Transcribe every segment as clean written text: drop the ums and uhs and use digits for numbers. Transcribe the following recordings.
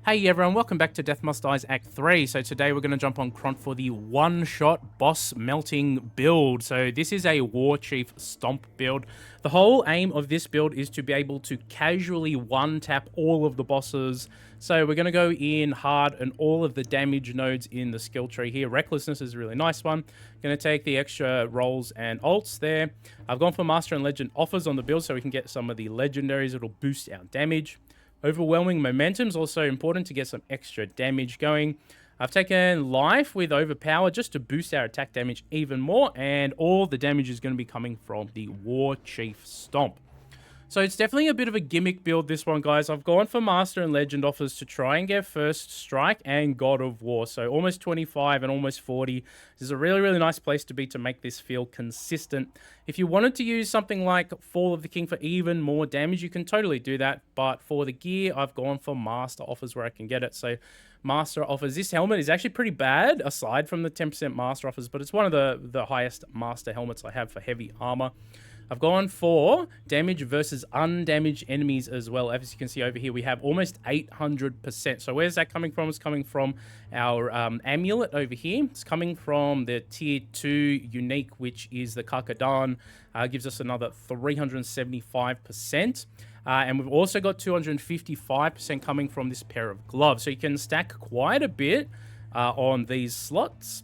Hey everyone, welcome back to Death Must Dies Act 3. So today we're going to jump on Kront for the one-shot boss melting build. So this is a War Chief Stomp build. The whole aim of this build is to be able to casually one-tap all of the bosses. So we're going to go in hard on all of the damage nodes in the skill tree here. Recklessness is a really nice one. Going to take the extra rolls and ults there. I've gone for Master and Legend offers on the build so we can get some of the legendaries. It'll boost our damage. Overwhelming momentum is also important to get some extra damage going. I've taken life with overpower just to boost our attack damage even more, and all the damage is going to be coming from the War Chief Stomp. So it's definitely a bit of a gimmick build, this one, guys. I've gone for Master and Legend offers to try and get First Strike and God of War. So almost 25 and almost 40. This is a really, really nice place to be to make this feel consistent. If you wanted to use something like Fall of the King for even more damage, you can totally do that. But for the gear, I've gone for Master offers where I can get it. So Master offers. This helmet is actually pretty bad, aside from the 10% Master offers, but it's one of the highest Master helmets I have for heavy armor. I've gone for damage versus undamaged enemies as well. As you can see over here, we have almost 800%. So where's that coming from? It's coming from our amulet over here. It's coming from the tier 2 unique, which is the Karkadan. Gives us another 375%. And we've also got 255% coming from this pair of gloves. So you can stack quite a bit on these slots.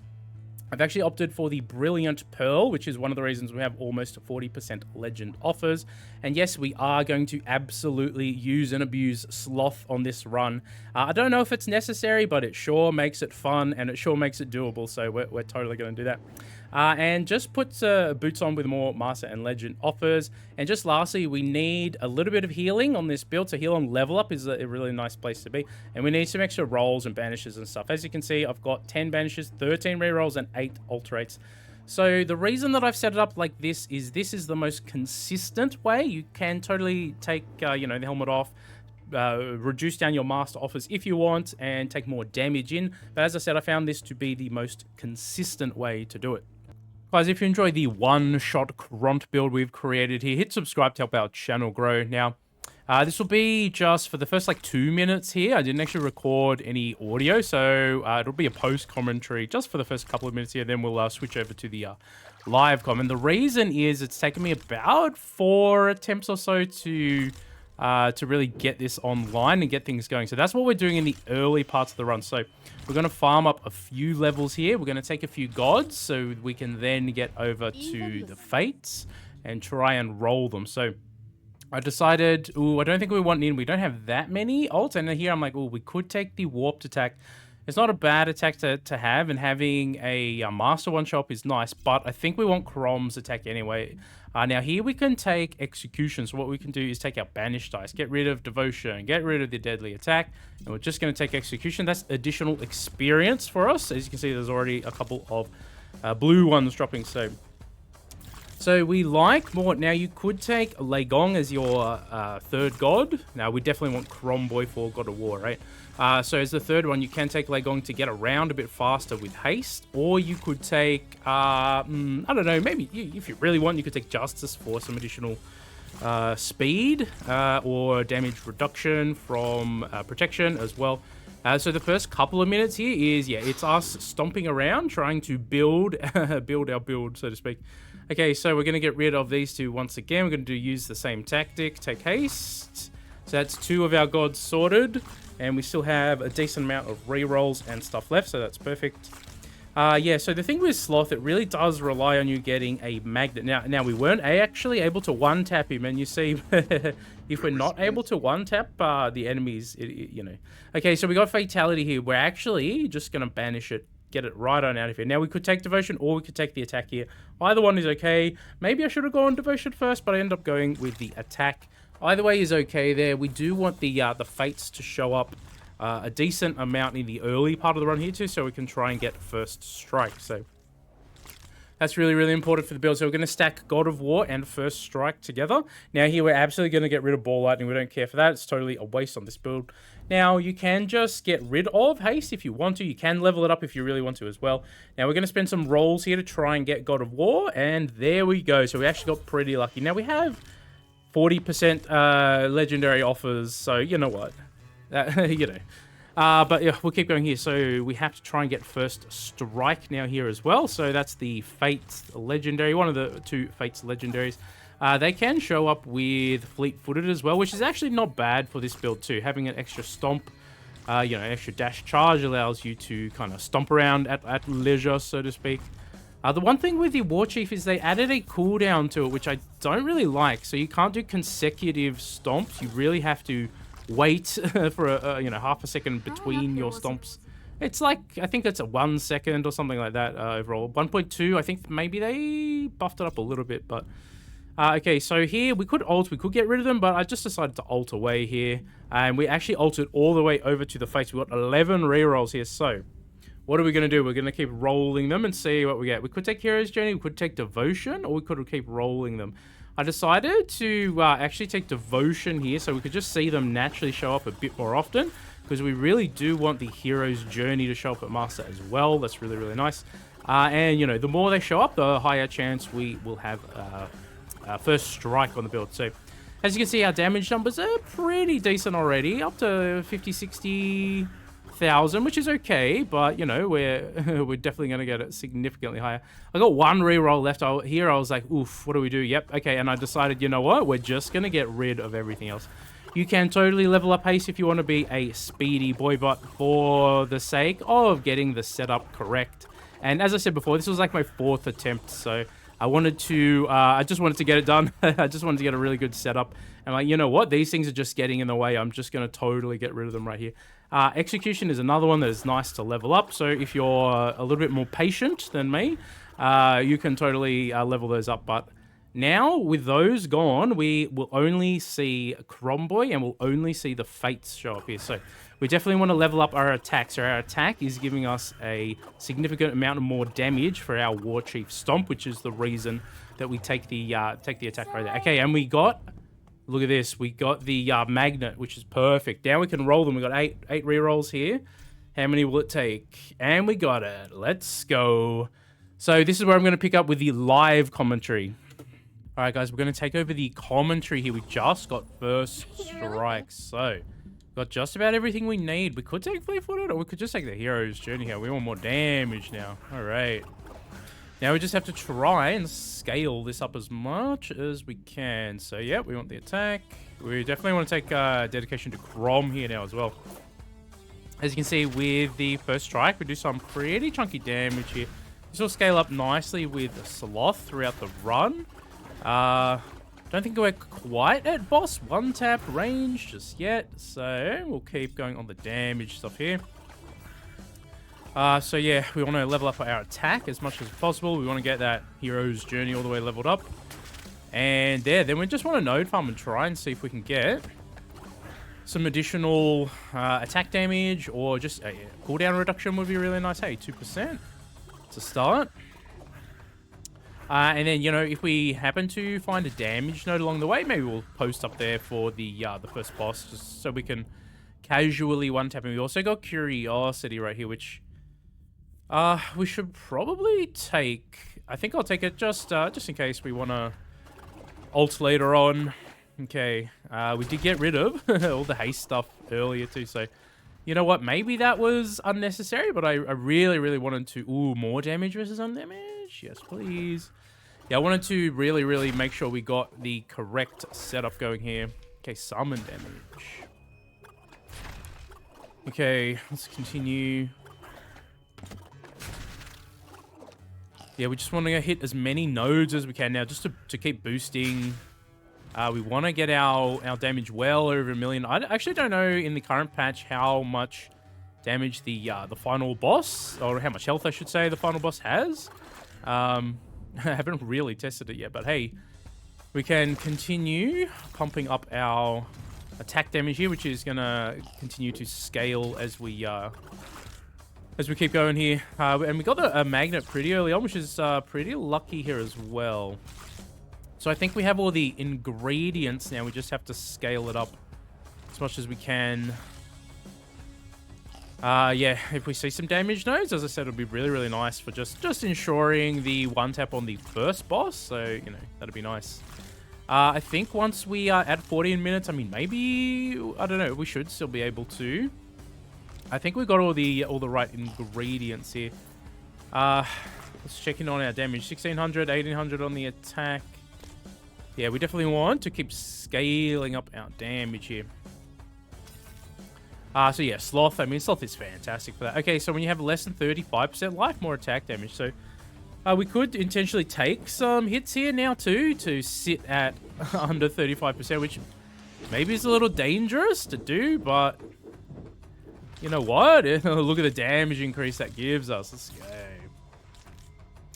I've actually opted for the Brilliant Pearl, which is one of the reasons we have almost 40% legend offers. And yes, we are going to absolutely use and abuse Sloth on this run. I don't know if it's necessary, but it sure makes it fun and it sure makes it doable. So we're totally going to do that. And just put boots on with more Master and Legend offers. And just lastly, we need a little bit of healing on this build. So heal on level up is a really nice place to be. And we need some extra rolls and banishes and stuff. As you can see, I've got 10 banishes, 13 rerolls, and 8 alterates. So the reason that I've set it up like this is the most consistent way. You can totally take, the helmet off, reduce down your Master offers if you want, and take more damage in. But as I said, I found this to be the most consistent way to do it. Guys, if you enjoy the one-shot Kront build we've created here, hit subscribe to help our channel grow. Now, this will be just for the first 2 minutes here. I didn't actually record any audio, so it'll be a post-commentary just for the first couple of minutes here. Then we'll switch over to the live comment. The reason is it's taken me about 4 attempts or so to really get this online and get things going. So that's what we're doing in the early parts of the run. So we're going to farm up a few levels here. We're going to take a few gods so we can then get over to the fates and try and roll them. So I decided, I don't think we want in. We don't have that many ults. And here I'm like, we could take the warped attack. It's not a bad attack to have, and having a Master one-shot is nice, but I think we want Crom's attack anyway. Now here we can take Execution, so what we can do is take our Banish dice, get rid of Devotion, get rid of the Deadly Attack, and we're just going to take Execution. That's additional experience for us. As you can see, there's already a couple of blue ones dropping, so we like more. Now, you could take Legong as your third god. Now, we definitely want Cromboy for God of War, right? So as the third one, you can take Legong to get around a bit faster with haste. Or you could take, I don't know, maybe if you really want, you could take Justice for some additional speed or damage reduction from protection as well. So the first couple of minutes here is, it's us stomping around, trying to build our build, so to speak. Okay, so we're going to get rid of these two once again. We're going to use the same tactic, take haste. So that's 2 of our gods sorted, and we still have a decent amount of rerolls and stuff left, so that's perfect. So the thing with Sloth, it really does rely on you getting a magnet. Now we weren't actually able to one-tap him, and you see, if we're not able to one-tap the enemies, Okay, so we got Fatality here. We're actually just going to banish it, get it right on out of here. Now, we could take Devotion or we could take the attack here. Either one is okay. Maybe I should have gone Devotion first, but I ended up going with the attack. Either way is okay there. We do want the Fates to show up a decent amount in the early part of the run here too, so we can try and get First Strike. So that's really, really important for the build. So we're going to stack God of War and First Strike together. Now here we're absolutely going to get rid of Ball Lightning. We don't care for that. It's totally a waste on this build. Now you can just get rid of haste if you want to. You can level it up if you really want to as well. Now we're going to spend some rolls here to try and get God of War. And there we go. So we actually got pretty lucky. Now we have 40% legendary offers. So you know what? But yeah, we'll keep going here. So we have to try and get first strike now here as well. So that's the Fates Legendary, one of the two Fates Legendaries. They can show up with fleet-footed as well, which is actually not bad for this build too. Having an extra stomp, you know, extra dash charge allows you to kind of stomp around at leisure, so to speak. The one thing with the War Chief is they added a cooldown to it, which I don't really like. So you can't do consecutive stomps. You really have to wait for you know, half a second between your stomps. It's like, I think it's a 1 second or something like that overall. 1.2, I think maybe they buffed it up a little bit, but okay, so here we could ult, we could get rid of them, but I just decided to ult away here, and we actually ulted all the way over to the face. We got 11 rerolls here. So what are we going to do? We're going to keep rolling them and see what we get. We could take Hero's Journey, we could take Devotion, or we could keep rolling them. I decided to actually take Devotion here, so we could just see them naturally show up a bit more often, because we really do want the Hero's Journey to show up at Master as well. That's really, really nice. And, you know, the more they show up, the higher chance we will have first strike on the build. So, as you can see, our damage numbers are pretty decent already, up to 50, 60,000, which is okay, but, you know, we're definitely going to get it significantly higher. I got one reroll left here. I was like, oof, what do we do? Yep, okay, and I decided, you know what? We're just going to get rid of everything else. You can totally level up haste if you want to be a speedy boy bot for the sake of getting the setup correct. And as I said before, this was like my 4th attempt, so I wanted to, I just wanted to get it done. I just wanted to get a really good setup. And like, you know what? These things are just getting in the way. I'm just going to totally get rid of them right here. Execution is another one that is nice to level up. So if you're a little bit more patient than me, you can totally level those up. But now, with those gone, we will only see Kromboy and we'll only see the Fates show up here. So we definitely want to level up our attack. So our attack is giving us a significant amount of more damage for our War Chief Stomp, which is the reason that we take the attack right there. Okay, and we got, look at this, we got the Magnet, which is perfect. Now we can roll them. We got eight rerolls here. How many will it take? And we got it. Let's go. So this is where I'm going to pick up with the live commentary. All right, guys, we're going to take over the commentary here. We just got first strike, so got just about everything we need. We could take fleet-footed, or we could just take the Hero's Journey here. We want more damage now. All right. Now we just have to try and scale this up as much as we can. So, yeah, we want the attack. We definitely want to take dedication to Crom here now as well. As you can see, with the first strike, we do some pretty chunky damage here. This will scale up nicely with Sloth throughout the run. Don't think we're quite at boss 1-tap range just yet, so we'll keep going on the damage stuff here. So yeah, we want to level up our attack as much as possible. We want to get that Hero's Journey all the way leveled up. And there, then we just want to node farm and try and see if we can get some additional attack damage, or just a cooldown reduction would be really nice. Hey, 2% to start. And then, you know, if we happen to find a damage node along the way, maybe we'll post up there for the first boss, just so we can casually one-tap. And we also got Curiosity right here, which we should probably take. I think I'll take it just in case we want to ult later on. Okay, we did get rid of all the haste stuff earlier too, so you know what? Maybe that was unnecessary, but I really, really wanted to... Ooh, more damage versus undamage? Yes, please. Yeah, I wanted to really, really make sure we got the correct setup going here. Okay, summon damage. Okay, let's continue. Yeah, we just want to hit as many nodes as we can now, just to keep boosting. We want to get our damage well over 1 million. I actually don't know in the current patch how much damage the final boss, or how much health I should say, the final boss has. I haven't really tested it yet, but hey, we can continue pumping up our attack damage here, which is gonna continue to scale as we keep going here. And we got a magnet pretty early on, which is pretty lucky here as well. So I think we have all the ingredients now. We just have to scale it up as much as we can. Yeah, if we see some damage nodes, as I said, it'll be really, really nice for just ensuring the one-tap on the first boss. So, you know, that'd be nice. I think once we are at 14 minutes, I mean, maybe, I don't know, we should still be able to I think we got all the right ingredients here. Let's check in on our damage. 1600, 1800 on the attack. Yeah, we definitely want to keep scaling up our damage here. So yeah, Sloth. I mean, Sloth is fantastic for that. Okay, so when you have less than 35% life, more attack damage. So we could intentionally take some hits here now too to sit at under 35%, which maybe is a little dangerous to do, but you know what? Look at the damage increase that gives us. Let's go.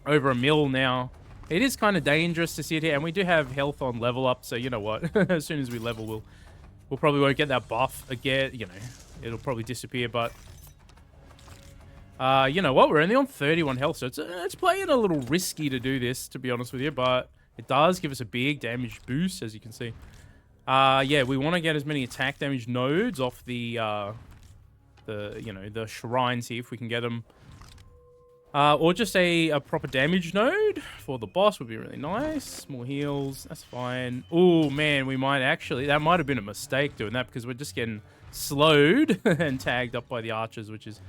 Over a mil now. It is kind of dangerous to sit here, and we do have health on level up, so you know what? As soon as we level, we'll probably won't get that buff again. You know, it'll probably disappear, but you know what? We're only on 31 health, so it's playing a little risky to do this, to be honest with you, but it does give us a big damage boost, as you can see. Yeah, we want to get as many attack damage nodes off the shrines here if we can get them. Or just a proper damage node for the boss would be really nice. More heals, that's fine. Oh man, we might actually, that might have been a mistake doing that because we're just getting slowed and tagged up by the archers, which is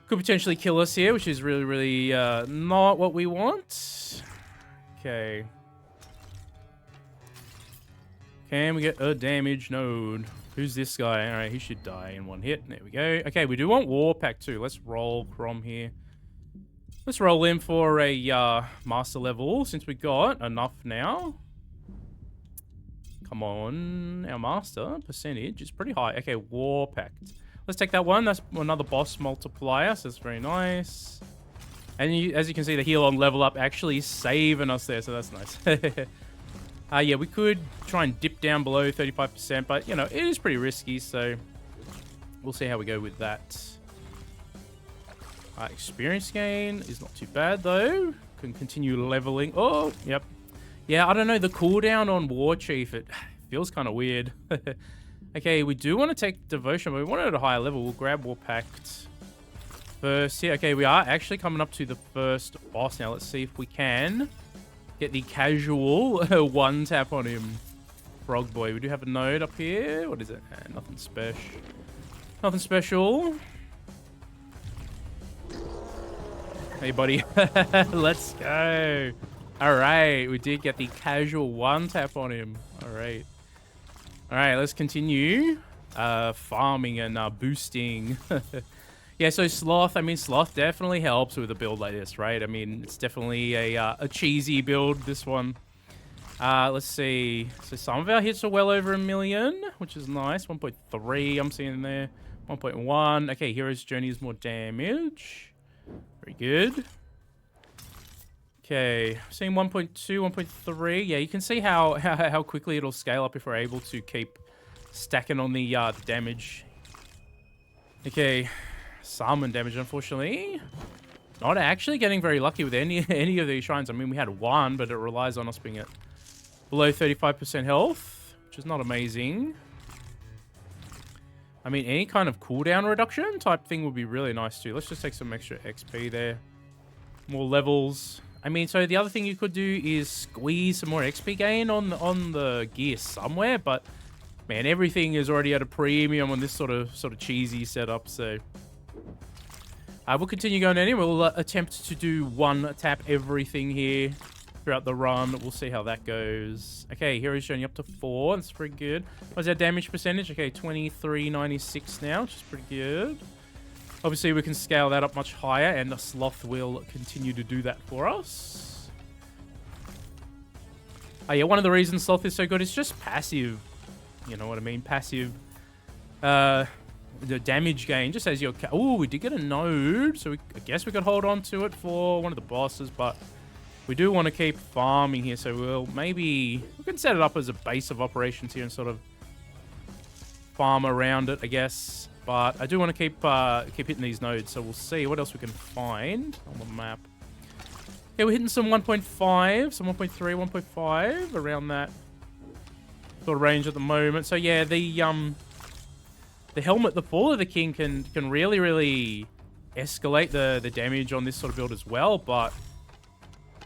could potentially kill us here, which is really, really not what we want. Okay. Can we get a damage node? Who's this guy? All right, he should die in one hit. There we go. Okay, we do want War Pack too. Let's roll Kront here. Let's roll in for a master level since we got enough now. Come on, our master percentage is pretty high. Okay, War Pact. Let's take that one. That's another boss multiplier, so that's very nice. And as you can see, the heal on level up actually saving us there, so that's nice. Yeah, we could try and dip down below 35%, but, you know, it is pretty risky, so we'll see how we go with that. Experience gain is not too bad, though. Can continue leveling. Oh, yep. Yeah, I don't know. The cooldown on War Chief, it feels kind of weird. Okay, we do want to take Devotion, but we want it at a higher level. We'll grab War Pact first. Yeah, okay, we are actually coming up to the first boss now. Let's see if we can get the casual one tap on him. Frog Boy. We do have a node up here. What is it? Nothing special. Nothing special. Hey, buddy. Let's go. All right. We did get the casual one tap on him. All right. All right. Let's continue farming and boosting. Yeah, so Sloth. I mean, Sloth definitely helps with a build like this, right? I mean, it's definitely a cheesy build, this one. Let's see. So some of our hits are well over 1 million, which is nice. 1.3 I'm seeing there. 1.1. Okay, Hero's Journey is more damage. Very good. Okay, seeing 1.2, 1.3. Yeah, you can see how quickly it'll scale up if we're able to keep stacking on the damage. Okay, summon damage, unfortunately. Not actually getting very lucky with any of these shrines. I mean, we had one, but it relies on us being at below 35% health, which is not amazing. I mean, any kind of cooldown reduction type thing would be really nice too. Let's just take some extra XP there. More levels. I mean, so the other thing you could do is squeeze some more XP gain on the gear somewhere, but man, everything is already at a premium on this sort of cheesy setup, so we'll continue going anyway. We'll attempt to do one tap everything here throughout the run. We'll see how that goes. Okay, Hero's Journey up to 4. That's pretty good. What's our damage percentage? Okay, 2396 now, which is pretty good. Obviously, we can scale that up much higher, and the Sloth will continue to do that for us. Oh yeah, one of the reasons Sloth is so good is just passive. You know what I mean? Passive. The damage gain, just as your... Oh, we did get a node, so I guess we could hold on to it for one of the bosses, but we do want to keep farming here, so we can set it up as a base of operations here and sort of farm around it, I guess. But I do want to keep hitting these nodes, so we'll see what else we can find on the map. Yeah, we're hitting some 1.5, some 1.3, 1.5, around that sort of range at the moment. So yeah, the helmet, the Fall of the King can really, really escalate the damage on this sort of build as well, but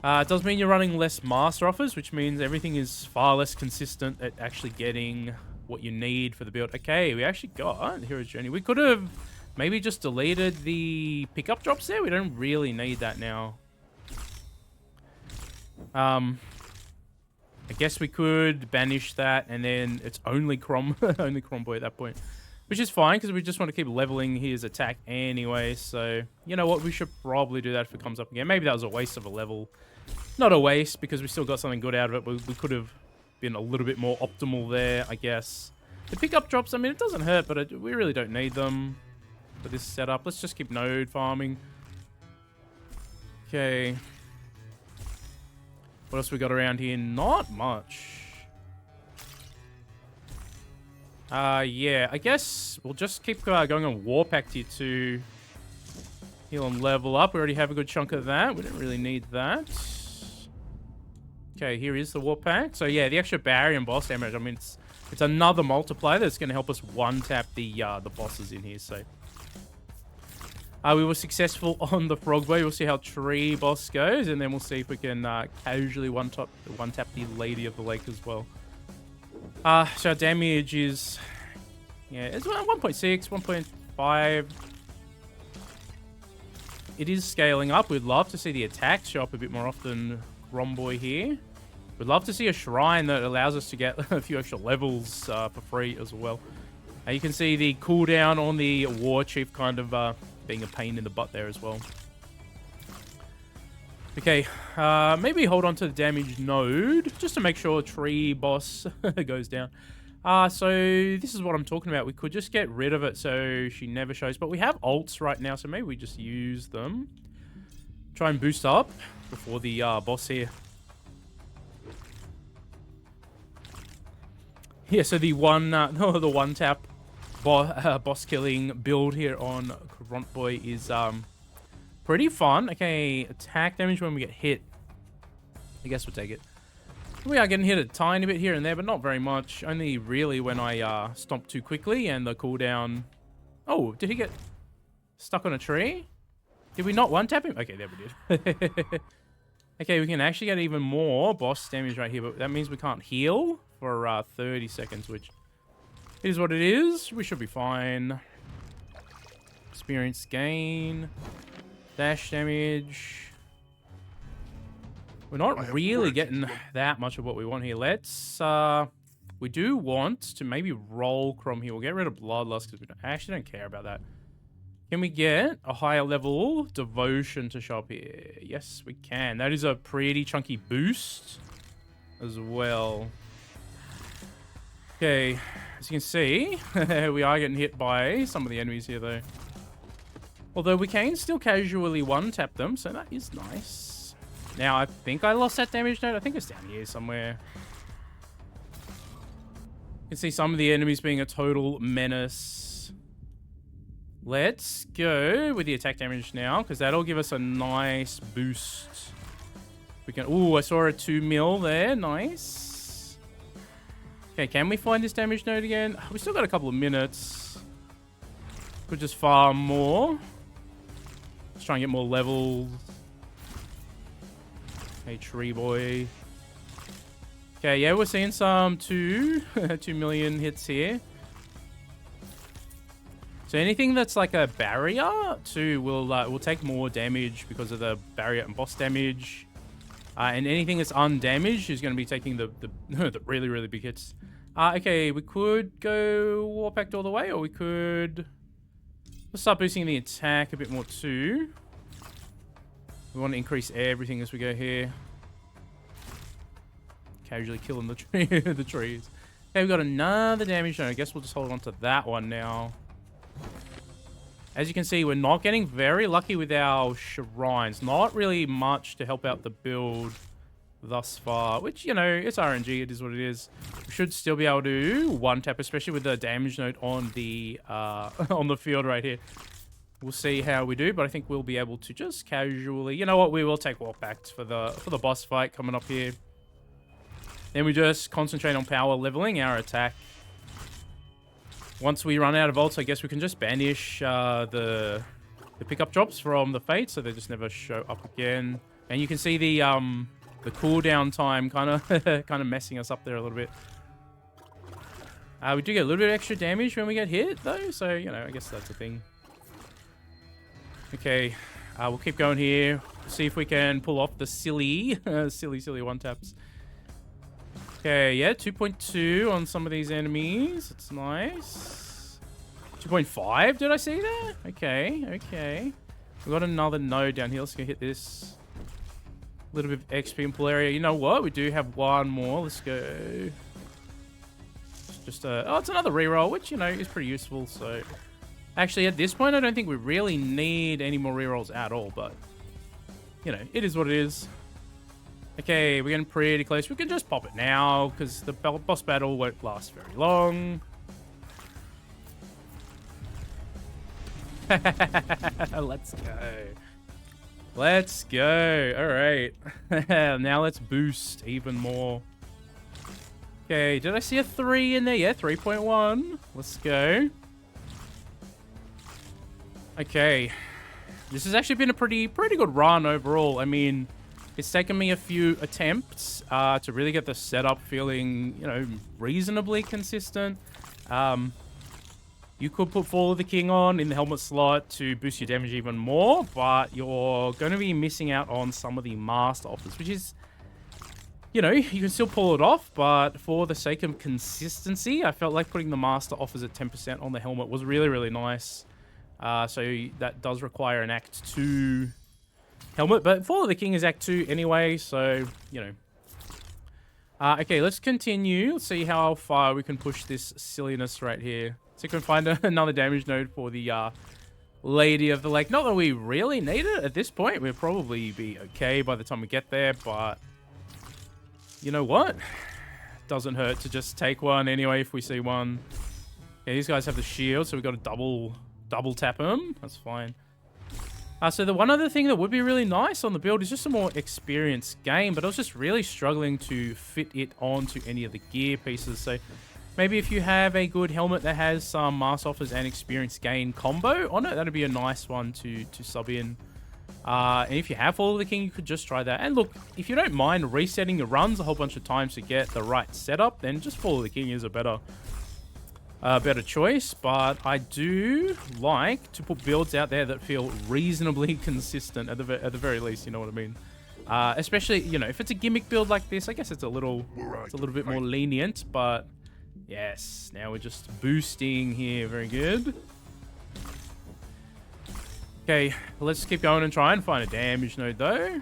it does mean you're running less master offers, which means everything is far less consistent at actually getting what you need for the build. Okay, we actually got Hero's Journey. We could have maybe just deleted the pickup drops there. We don't really need that now. I guess we could banish that, and then it's only only Kromboy at that point. Which is fine, because we just want to keep leveling his attack anyway. So, you know what? We should probably do that if it comes up again. Maybe that was a waste of a level. Not a waste, because we still got something good out of it. We could have been a little bit more optimal there, I guess. The pickup drops, I mean, it doesn't hurt, but we really don't need them for this setup. Let's just keep node farming. Okay. What else we got around here? Not much. Yeah, I guess we'll just keep going on Warpact here to heal and level up. We already have a good chunk of that. We don't really need that. Okay, here is the Warpact. So yeah, the extra barrier and boss damage, I mean, it's another multiplier that's going to help us one-tap the bosses in here, so... we were successful on the Frog Boy. We'll see how Tree Boss goes, and then we'll see if we can casually one-tap the Lady of the Lake as well. So our damage is... Yeah, it's 1.6, 1.5. It is scaling up. We'd love to see the attacks show up a bit more often, Romboy here. We'd love to see a shrine that allows us to get a few extra levels for free as well. You can see the cooldown on the War Chief kind of being a pain in the butt there as well. Okay, maybe hold on to the damage node just to make sure Tree Boss goes down. So this is what I'm talking about. We could just get rid of it so she never shows. But we have ults right now, so maybe we just use them. Try and boost up before the boss here. Yeah, so the one tap boss killing build here on Kront Boy is pretty fun. Okay, attack damage when we get hit. I guess we'll take it. We are getting hit a tiny bit here and there, but not very much. Only really when I stomp too quickly and the cooldown... Oh, did he get stuck on a tree? Did we not one-tap him? Okay, there we did. Okay, we can actually get even more boss damage right here, but that means we can't heal for 30 seconds, which is what it is. We should be fine. Experience gain. Dash damage. We're not really getting that much of what we want here. Let's, we do want to maybe roll Crom here. We'll get rid of Bloodlust because we actually don't care about that. Can we get a higher level Devotion to show up here? Yes, we can. That is a pretty chunky boost as well. Okay, as you can see, we are getting hit by some of the enemies here though. Although we can still casually one-tap them, so that is nice. Now, I think I lost that damage node. I think it's down here somewhere. You can see some of the enemies being a total menace. Let's go with the attack damage now, because that'll give us a nice boost. We can... Ooh, I saw a 2 mil there. Nice. Okay, can we find this damage node again? We still got a couple of minutes. Could just farm more. Let's try and get more levels. Hey, Tree Boy. Okay, yeah, we're seeing some 2 million hits here. So anything that's like a barrier too will take more damage because of the barrier and boss damage. And anything that's undamaged is going to be taking the really, really big hits. Okay, we could go Warpact all the way, or we could... Let's start boosting the attack a bit more too. We want to increase everything as we go here. Casually killing the tree, the trees. Okay, we've got another damage node. I guess we'll just hold on to that one now. As you can see, we're not getting very lucky with our shrines. Not really much to help out the build thus far. Which, you know, it's RNG. It is what it is. We should still be able to one-tap, especially with the damage node on the field right here. We'll see how we do, but I think we'll be able to just casually... You know what? We will take Warpact for the boss fight coming up here. Then we just concentrate on power leveling our attack. Once we run out of ults, I guess we can just banish the pickup drops from the Fate, so they just never show up again. And you can see the cooldown time kind of messing us up there a little bit. We do get a little bit of extra damage when we get hit, though, so, you know, I guess that's a thing. Okay, we'll keep going here. See if we can pull off the silly, silly one taps. Okay, yeah, 2.2 on some of these enemies. It's nice. 2.5, did I see that? Okay, okay. We got another node down here. Let's go hit this. A little bit of XP and pull area. You know what? We do have one more. Let's go. Just oh, it's another reroll, which, you know, is pretty useful. So, actually, at this point, I don't think we really need any more rerolls at all. But, you know, it is what it is. Okay, we're getting pretty close. We can just pop it now, because the boss battle won't last very long. Let's go. Let's go. All right. Now let's boost even more. Okay, did I see a 3 in there? Yeah, 3.1. Let's go. Okay. This has actually been a pretty good run overall. I mean, it's taken me a few attempts to really get the setup feeling, you know, reasonably consistent. You could put Fall of the King on in the helmet slot to boost your damage even more, but you're going to be missing out on some of the master offers, which is, you know, you can still pull it off, but for the sake of consistency, I felt like putting the master offers at 10% on the helmet was really nice. So that does require an Act 2 helmet, but Fall of the King is Act 2 anyway, so, you know. Okay, let's continue. Let's see how far we can push this silliness right here. So you can find another damage node for the Lady of the Lake. Not that we really need it at this point. We'll probably be okay by the time we get there, but you know what? Doesn't hurt to just take one anyway if we see one. Yeah, these guys have the shield, so we've got to double tap them. That's fine. So the one other thing that would be really nice on the build is just a more experienced game, but I was just really struggling to fit it onto any of the gear pieces. So maybe if you have a good helmet that has some mass offers and experience gain combo on it, that'd be a nice one to sub in. And if you have Fall of the King, you could just try that. And look, if you don't mind resetting your runs a whole bunch of times to get the right setup, then just Fall of the King is a better choice. But I do like to put builds out there that feel reasonably consistent at the very least. You know what I mean? Especially, you know, if it's a gimmick build like this, I guess it's a little bit more lenient. But yes, now we're just boosting here. Very good. Okay, let's keep going and try and find a damage node though.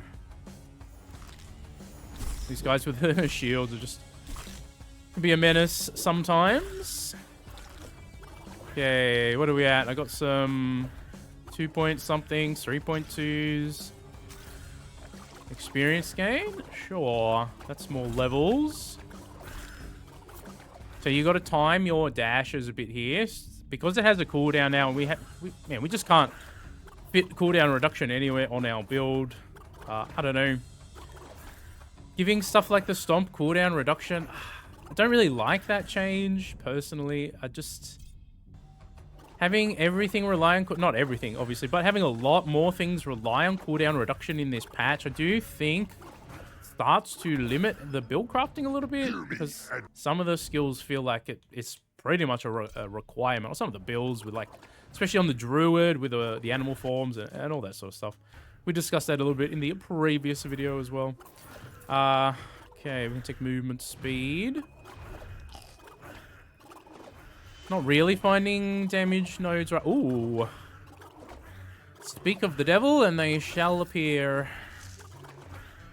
These guys with the shields are just can be a menace sometimes. Okay, what are we at? I got some 2-point-something, 3.2s. Experience gain? Sure. That's more levels. So you got to time your dashes a bit here. Because it has a cooldown now, and we just can't fit cooldown reduction anywhere on our build. I don't know. Giving stuff like the Stomp cooldown reduction, I don't really like that change, personally. Having everything rely on... Not everything, obviously, but having a lot more things rely on cooldown reduction in this patch, I do think starts to limit the build crafting a little bit, because some of the skills feel like it's pretty much a requirement. Or some of the builds with, like, especially on the Druid with the animal forms and all that sort of stuff. We discussed that a little bit in the previous video as well. Okay, we can take movement speed. Not really finding damage nodes right. Ooh. Speak of the devil and they shall appear.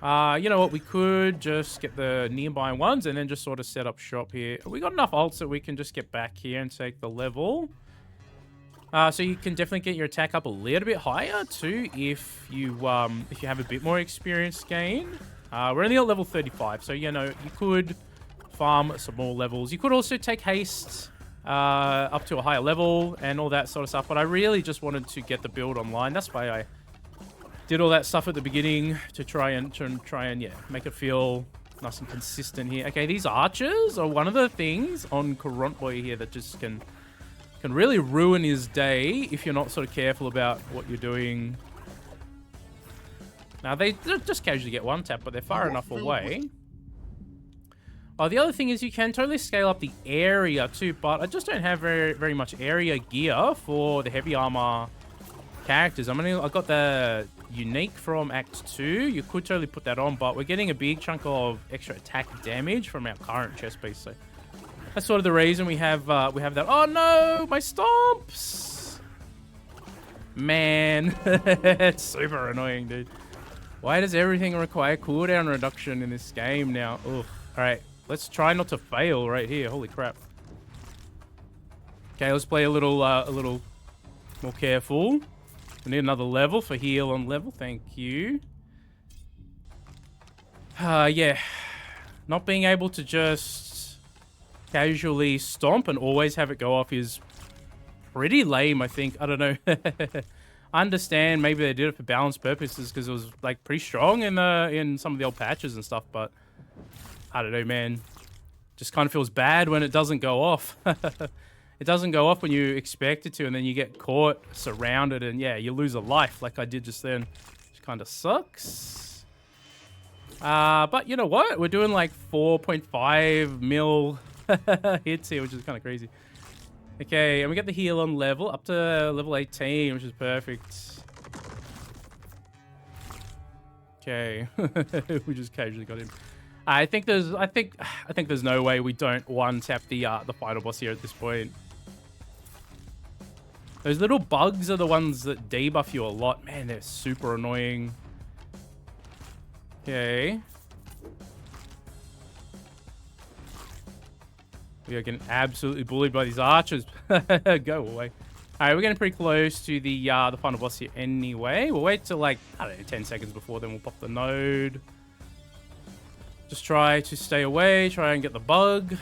You know what? We could just get the nearby ones and then just sort of set up shop here. We got enough ults that we can just get back here and take the level. So you can definitely get your attack up a little bit higher too if you have a bit more experience gain. We're only at level 35, so you know you could farm some more levels. You could also take haste up to a higher level and all that sort of stuff. But I really just wanted to get the build online. That's why I did all that stuff at the beginning to try and yeah, make it feel nice and consistent here. Okay, these archers are one of the things on Kront Boy here that just can really ruin his day if you're not sort of careful about what you're doing. Now, they just casually get one tap, but they're far enough away. Oh, the other thing is you can totally scale up the area too, but I just don't have very much area gear for the heavy armor characters. I got the unique from Act 2. You could totally put that on, but we're getting a big chunk of extra attack damage from our current chest piece. So that's sort of the reason we have that. Oh no, my stomps! Man, it's super annoying, dude. Why does everything require cooldown reduction in this game now? Ugh. All right, let's try not to fail right here. Holy crap. Okay, let's play a little more careful. We need another level for heal on level. Thank you. Yeah. Not being able to just casually stomp and always have it go off is pretty lame, I think. I don't know. I understand maybe they did it for balance purposes because it was like pretty strong in some of the old patches and stuff, but I don't know, man. Just kind of feels bad when it doesn't go off. It doesn't go off when you expect it to, and then you get caught, surrounded, and yeah, you lose a life like I did just then, which kind of sucks. But you know what? We're doing like 4.5 mil hits here, which is kind of crazy. Okay, and we get the heal on level up to level 18, which is perfect. Okay, we just casually got him. I think there's no way we don't one tap the final boss here at this point. Those little bugs are the ones that debuff you a lot. Man, they're super annoying. Okay. We are getting absolutely bullied by these archers. Go away. All right, we're getting pretty close to the final boss here anyway. We'll wait till like, I don't know, 10 seconds before, then we'll pop the node. Just try to stay away, try and get the bug.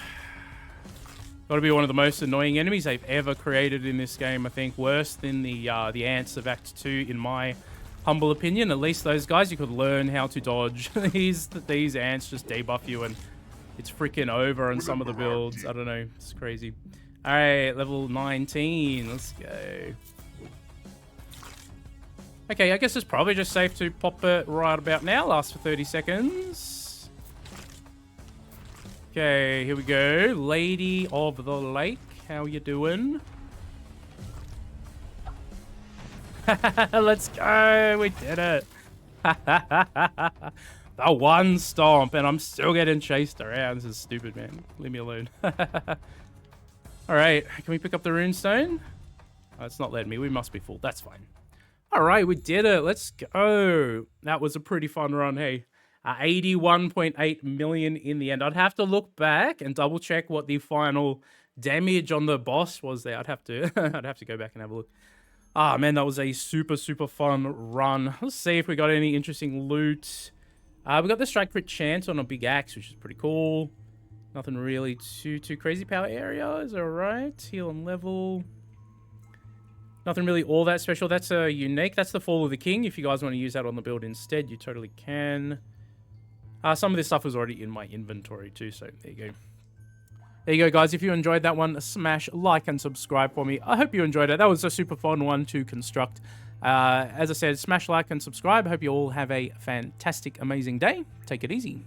Got to be one of the most annoying enemies they've ever created in this game, I think. Worse than the ants of Act 2, in my humble opinion. At least those guys, you could learn how to dodge. These ants just debuff you, and it's freaking over on some of the builds. I don't know. It's crazy. All right, level 19. Let's go. Okay, I guess it's probably just safe to pop it right about now. Lasts for 30 seconds. Okay, here we go. Lady of the Lake, how you doing? Let's go. We did it. The one stomp, and I'm still getting chased around. This is stupid, man. Leave me alone. All right, can we pick up the runestone? Oh, it's not letting me. We must be full. That's fine. All right, we did it. Let's go. That was a pretty fun run, hey. 81.8 million in the end. I'd have to look back and double check what the final damage on the boss was there. I'd have to go back and have a look. Ah, man, that was a super fun run. Let's see if we got any interesting loot. We got the strike crit chance on a big axe, which is pretty cool. Nothing really too crazy. Power area is all right. Heal on level. Nothing really all that special. That's a unique. That's the Fall of the King. If you guys want to use that on the build instead, you totally can. Some of this stuff was already in my inventory too, so there you go. There you go, guys. If you enjoyed that one, smash like and subscribe for me. I hope you enjoyed it. That was a super fun one to construct. As I said, smash like and subscribe. I hope you all have a fantastic, amazing day. Take it easy.